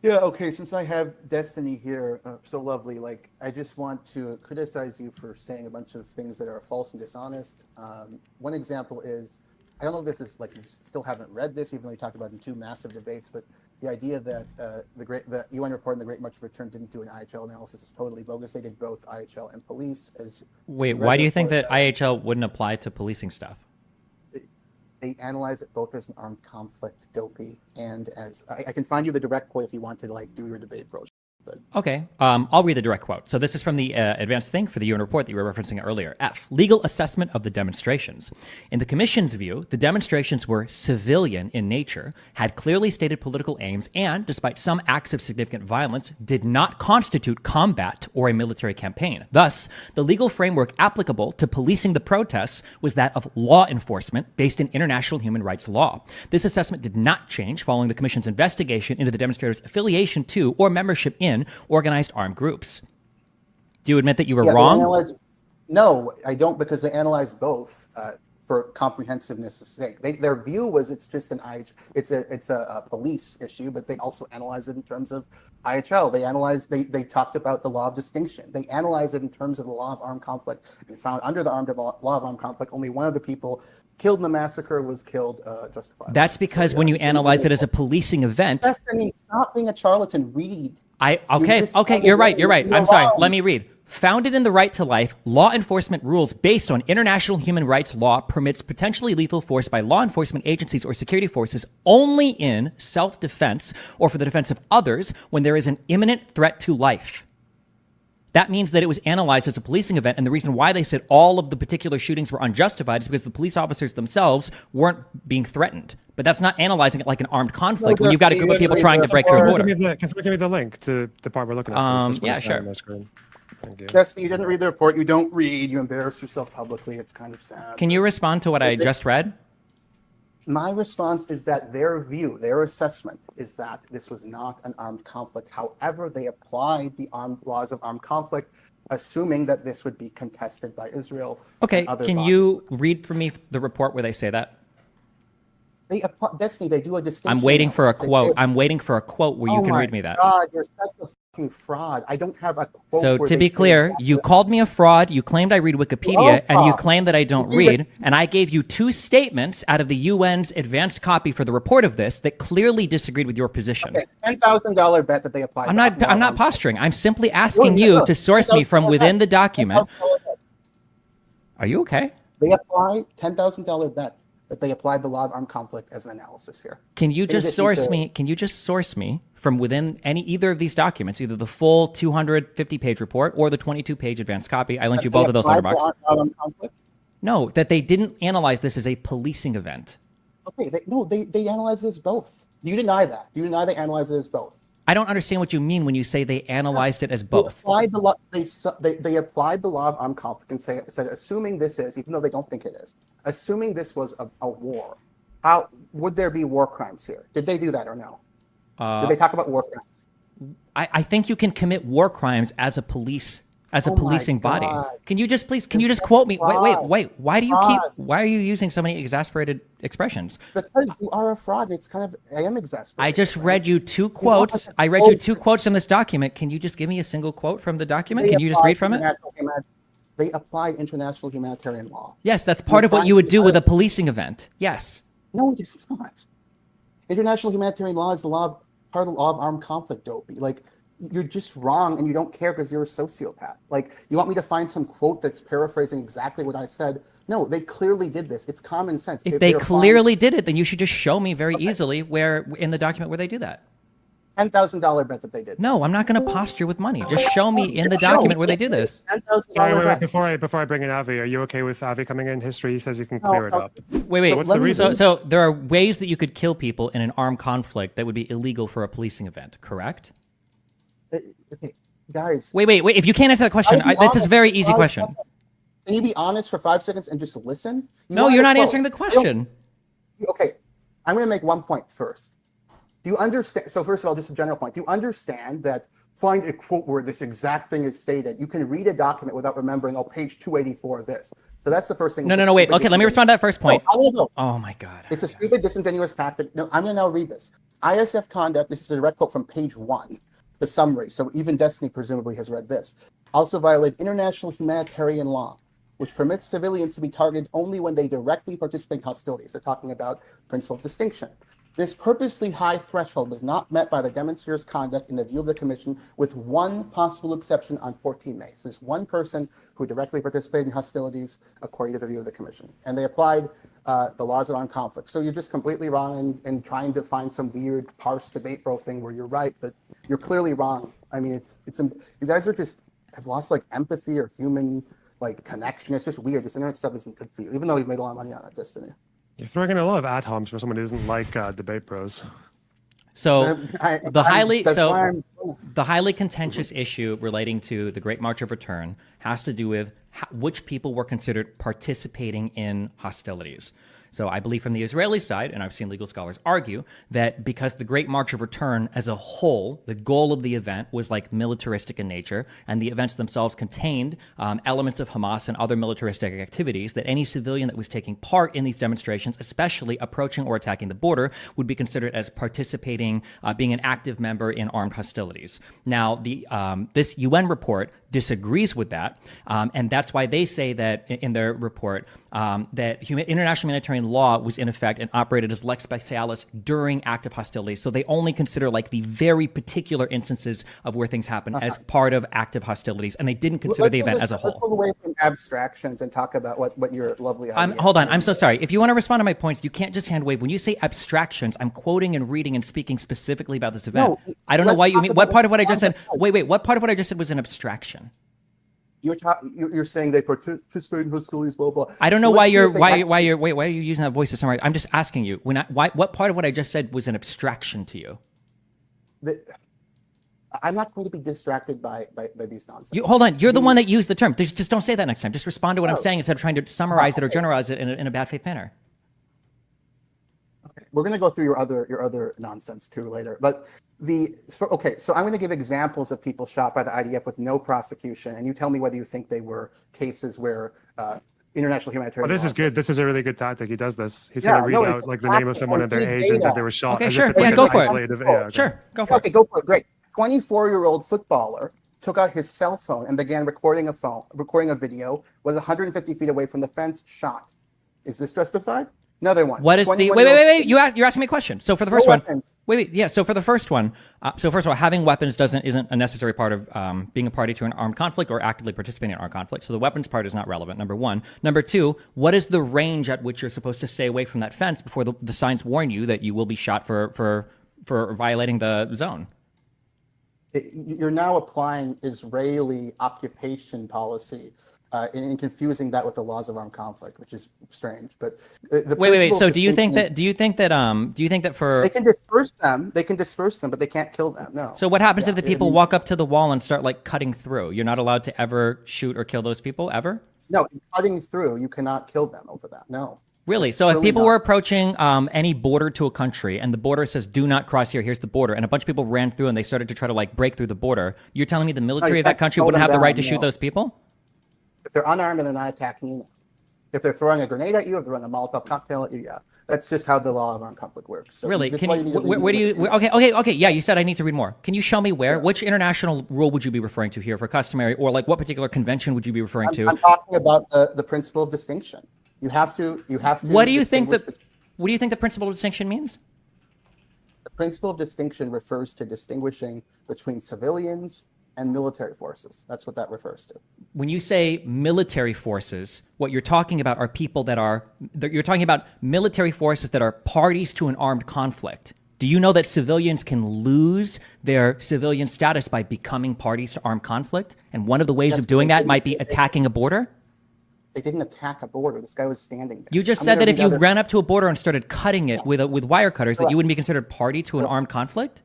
Yeah, okay, since I have Destiny here, so lovely, like, I just want to criticize you for saying a bunch of things that are false and dishonest. One example is, I don't know if this is, like, you still haven't read this, even though you talked about it in two massive debates, but the idea that the UN report and the Great March of Return didn't do an IHL analysis is totally bogus. They did both IHL and police. As Wait, you read why the do you think report, that IHL wouldn't apply to policing stuff? they analyze it both as an armed conflict, dopey, and as I can find you the direct quote if you want to like do your debate approach. But Okay, I'll read the direct quote. So this is from the advanced thing for the UN report that you were referencing earlier. F, legal assessment of the demonstrations. In the Commission's view, the demonstrations were civilian in nature, had clearly stated political aims, and, despite some acts of significant violence, did not constitute combat or a military campaign. Thus, the legal framework applicable to policing the protests was that of law enforcement based in international human rights law. This assessment did not change following the Commission's investigation into the demonstrators' affiliation to or membership in organized armed groups. Do you admit that you were wrong? No, I don't, because they analyzed both for comprehensiveness' sake. Their view was it's just it's a police issue, but they also analyzed it in terms of IHL. They talked about the law of distinction. They analyzed it in terms of the law of armed conflict and found under the law of armed conflict only one of the people killed in the massacre was killed justifiably. That's because when you analyze it as a policing event. Destiny, stop being a charlatan. Read. Okay, you're right. I'm sorry. Let me read. Founded in the right to life, law enforcement rules based on international human rights law permits potentially lethal force by law enforcement agencies or security forces only in self-defense or for the defense of others when there is an imminent threat to life. That means that it was analyzed as a policing event, and the reason why they said all of the particular shootings were unjustified is because the police officers themselves weren't being threatened. But that's not analyzing it like an armed conflict when you've got a group of people trying to break your border. Can someone give me the link to the part we're looking at? Yeah, sure. Thank you. Jesse, you didn't read the report. You don't read. You embarrass yourself publicly. It's kind of sad. Can you respond to what I just read? My response is that their view, their assessment is that this was not an armed conflict. However, they applied the laws of armed conflict, assuming that this would be contested by Israel. Okay, can you read for me the report where they say that? Destiny, they do a distinction. I'm waiting for a quote. I'm waiting for a quote where you can read me that. God, you're such a fucking fraud. I don't have a quote. So to be clear, you called me a fraud. You claimed I read Wikipedia, and you claim that I don't read. And I gave you two statements out of the UN's advanced copy for the report of this that clearly disagreed with your position. Okay, $10,000 bet that they applied. I'm not posturing. I'm simply asking you to source me from within the document. Are you okay? They applied $10,000 bet that they applied the law of armed conflict as an analysis here. Can you just source me? Can you just source me from within either of these documents, either the full 250-page report or the 22-page advanced copy? I lent you both of those letterbox. No, that they didn't analyze this as a policing event. Okay, they analyzed this both. You deny that. You deny they analyzed it as both. I don't understand what you mean when you say they analyzed it as both. They applied the law of armed conflict and said, assuming this is, even though they don't think it is, assuming this was a war, how would there be war crimes here? Did they do that or no? Did they talk about war crimes? I think you can commit war crimes as a policing body. Can you just quote me? Wait. Why are you using so many exasperated expressions? Because you are a fraud. I am exasperated. I just read you two quotes. I read you two quotes from this document. Can you just give me a single quote from the document? Can you just read from it? They applied international humanitarian law. Yes, that's part of what you would do with a policing event. Yes. No, it is not. International humanitarian law is part of the law of armed conflict, dopey. Like, you're just wrong and you don't care because you're a sociopath. Like, you want me to find some quote that's paraphrasing exactly what I said? No, they clearly did this. It's common sense. If they clearly did it, then you should just show me very easily where in the document where they do that. $10,000 bet that they did. No, I'm not going to posture with money. Just show me in the document where they do this. Sorry, before I bring in Avi, are you okay with Avi coming in? History, he says he can clear it up. Wait. So what's the reason? So there are ways that you could kill people in an armed conflict that would be illegal for a policing event, correct? Okay, guys. Wait. If you can't answer the question, this is a very easy question. Can you be honest for 5 seconds and just listen? No, you're not answering the question. Okay, I'm going to make one point first. Do you understand? So first of all, just a general point. Do you understand that find a quote where this exact thing is stated? You can read a document without remembering, page 284 of this. So that's the first thing. No, wait. Okay, let me respond to that first point. No. Oh my God. It's a stupid, disingenuous tactic. No, I'm going to now read this. ISF conduct, this is a direct quote from page 1, the summary, so even Destiny presumably has read this, also violate international humanitarian law, which permits civilians to be targeted only when they directly participate in hostilities. They're talking about principle of distinction. This purposely high threshold was not met by the demonstrators' conduct in the view of the commission, with one possible exception on 14 May. So there's one person who directly participated in hostilities, according to the view of the commission. And they applied the laws of armed conflict. So you're just completely wrong in trying to find some weird parse debate bro thing where you're right, but you're clearly wrong. I mean, you guys are just have lost like empathy or human like connection. It's just weird. This internet stuff isn't good for you, even though we've made a lot of money on it, Destiny. You're throwing in a lot of ad homs for someone who doesn't like debate pros. So the highly I'm contentious issue relating to the Great March of Return has to do with which people were considered participating in hostilities. So I believe from the Israeli side, and I've seen legal scholars argue, that because the Great March of Return as a whole, the goal of the event was like militaristic in nature, and the events themselves contained elements of Hamas and other militaristic activities, that any civilian that was taking part in these demonstrations, especially approaching or attacking the border, would be considered as participating, being an active member in armed hostilities. Now, this UN report disagrees with that, and that's why they say that in their report that international humanitarian law was in effect and operated as lex specialis during active hostilities. So they only consider like the very particular instances of where things happen as part of active hostilities, and they didn't consider the event as a whole. Let's move away from abstractions and talk about what your lovely idea. Hold on, I'm so sorry. If you want to respond to my points, you can't just hand wave. When you say abstractions, I'm quoting and reading and speaking specifically about this event. No, I don't know why you mean. What part of what I just said? Wait. What part of what I just said was an abstraction? You're saying they participate in hostilities, blah blah. I don't know why are you using that voice to summarize? I'm just asking you. What part of what I just said was an abstraction to you? I'm not going to be distracted by these nonsense. Hold on. You're the one that used the term. Just don't say that next time. Just respond to what I'm saying instead of trying to summarize it or generalize it in a bad faith manner. Okay, we're going to go through your other nonsense too later, but. So I'm going to give examples of people shot by the IDF with no prosecution, and you tell me whether you think they were cases where international humanitarian. Well, this is good. This is a really good tactic. He does this. He's going to read out like the name of someone and their age and that they were shot. Okay, sure. Yeah, go for it. Sure, go for it. Okay, go for it. Great. 24-year-old footballer took out his cell phone and began recording a video. Was 150 feet away from the fence. Shot. Is this justified? Another one. What is the wait? You're asking me a question. So for the first one, yeah. So for the first one, so first of all, having weapons isn't a necessary part of being a party to an armed conflict or actively participating in armed conflict. So the weapons part is not relevant. Number one. Number two, what is the range at which you're supposed to stay away from that fence before the signs warn you that you will be shot for violating the zone? You're now applying Israeli occupation policy. In confusing that with the laws of armed conflict, which is strange. But wait. So do you think that for they can disperse them, but they can't kill them? No. So what happens if the people walk up to the wall and start like cutting through? You're not allowed to ever shoot or kill those people ever? No, cutting through, you cannot kill them over that. No. Really? So if people were approaching any border to a country and the border says, do not cross here, here's the border, and a bunch of people ran through and they started to try to like break through the border, you're telling me the military of that country wouldn't have the right to shoot those people? If they're unarmed and they're not attacking you, if they're throwing a grenade at you, if they're throwing a Molotov cocktail at you, yeah. That's just how the law of armed conflict works. So really? Okay, yeah, you said I need to read more. Can you show me where? Yeah. Which international rule would you be referring to here for customary, or like what particular convention would you be referring to? I'm talking about the principle of distinction. You have to. What do you think the principle of distinction means? The principle of distinction refers to distinguishing between civilians and military forces. That's what that refers to. When you say military forces, what you're talking about are people you're talking about military forces that are parties to an armed conflict. Do you know that civilians can lose their civilian status by becoming parties to armed conflict? And one of the ways of doing that might be attacking a border? They didn't attack a border. This guy was standing there. You just said that if you ran up to a border and started cutting it with wire cutters, that you wouldn't be considered party to an armed conflict?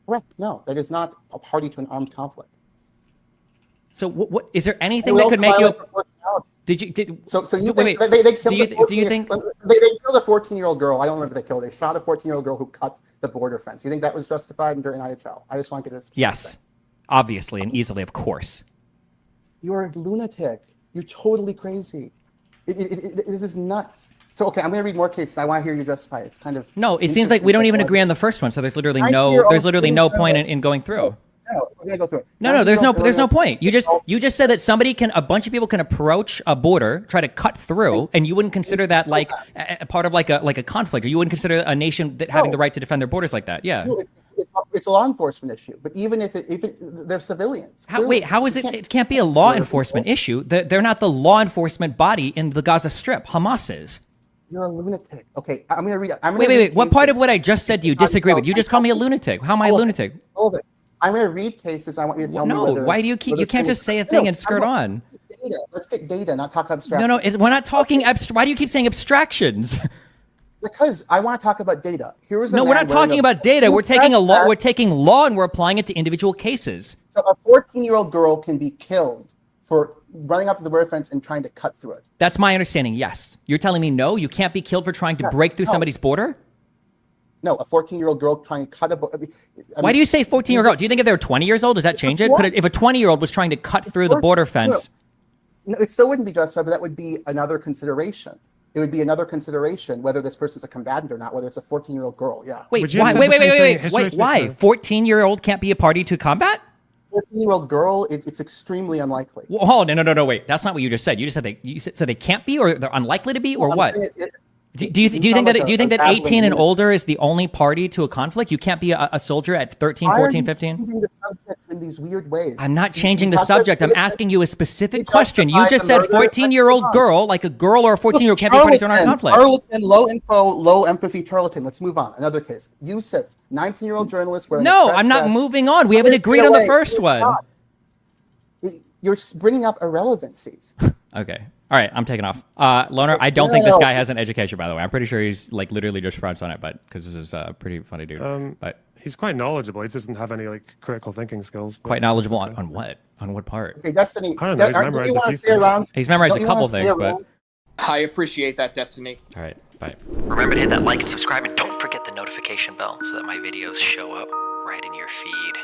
Correct. No, that is not a party to an armed conflict. So, what is there anything that could make you? They killed a 14-year-old girl. I don't remember they killed. They shot a 14-year-old girl who cut the border fence. You think that was justified during IHL? I just want to get this. Yes, obviously and easily, of course. You're a lunatic. You're totally crazy. This is nuts. So, okay, I'm going to read more cases. I want to hear you justify it. It's kind of No, it seems like we don't even agree on the first one. So there's literally no point in going through. No, we're going to go through it. No, there's no point. You just said that a bunch of people can approach a border, try to cut through, and you wouldn't consider that like a part of like a conflict, or you wouldn't consider a nation that having the right to defend their borders like that. Yeah. No, it's a law enforcement issue, but even if they're civilians. How is it? It can't be a law enforcement issue. They're not the law enforcement body in the Gaza Strip. Hamas is. You're a lunatic. Okay, I'm going to read. Wait. What part of what I just said do you disagree with? You just called me a lunatic. How am I a lunatic? All of it. I'm going to read cases. I want you to tell me No, whether why do you keep? You can't just say a thing and skirt on. Data. Let's get data, not talk abstract. No, we're not talking Why do you keep saying abstractions? Because I want to talk about data. We're not talking about data. We're taking We're taking law and we're applying it to individual cases. So a 14-year-old girl can be killed for running up to the border fence and trying to cut through it. That's my understanding. Yes. You're telling me no, you can't be killed for trying to break through somebody's border? No, a 14-year-old girl trying to cut a border. Why do you say 14-year-old girl? Do you think if they were 20 years old, does that change it? If a 20-year-old was trying to cut through the border fence? No, it still wouldn't be justified, but that would be another consideration. It would be another consideration whether this person's a combatant or not, whether it's a 14-year-old girl. Yeah. Wait, why? Why? 14-year-old can't be a party to combat? 14-year-old girl, it's extremely unlikely. Well, hold on, no, wait. That's not what you just said. You just said so they can't be, or they're unlikely to be, or what? Do you think that 18 and older is the only party to a conflict? You can't be a soldier at 13, 14, 15? Changing the subject in these weird ways. I'm not changing the subject. I'm asking you a specific question. You just said 14-year-old girl, like a girl or a 14-year-old can't be a party to an armed conflict. Charlatan, low info, low empathy charlatan. Let's move on. Another case. Yusuf, 19-year-old journalist. No, I'm not moving on. We haven't agreed on the first one. You're bringing up irrelevancies. Okay. All right, I'm taking off. Loner, I don't think this guy has an education, by the way. I'm pretty sure he's like literally just fronts on it, but because this is a pretty funny dude. But he's quite knowledgeable. He doesn't have any like critical thinking skills. Quite knowledgeable on what? On what part? Okay, Destiny. I don't know. He's memorized a few things. He's memorized a couple things, but I appreciate that, Destiny. All right, bye. Remember to hit that like and subscribe, and don't forget the notification bell so that my videos show up right in your feed.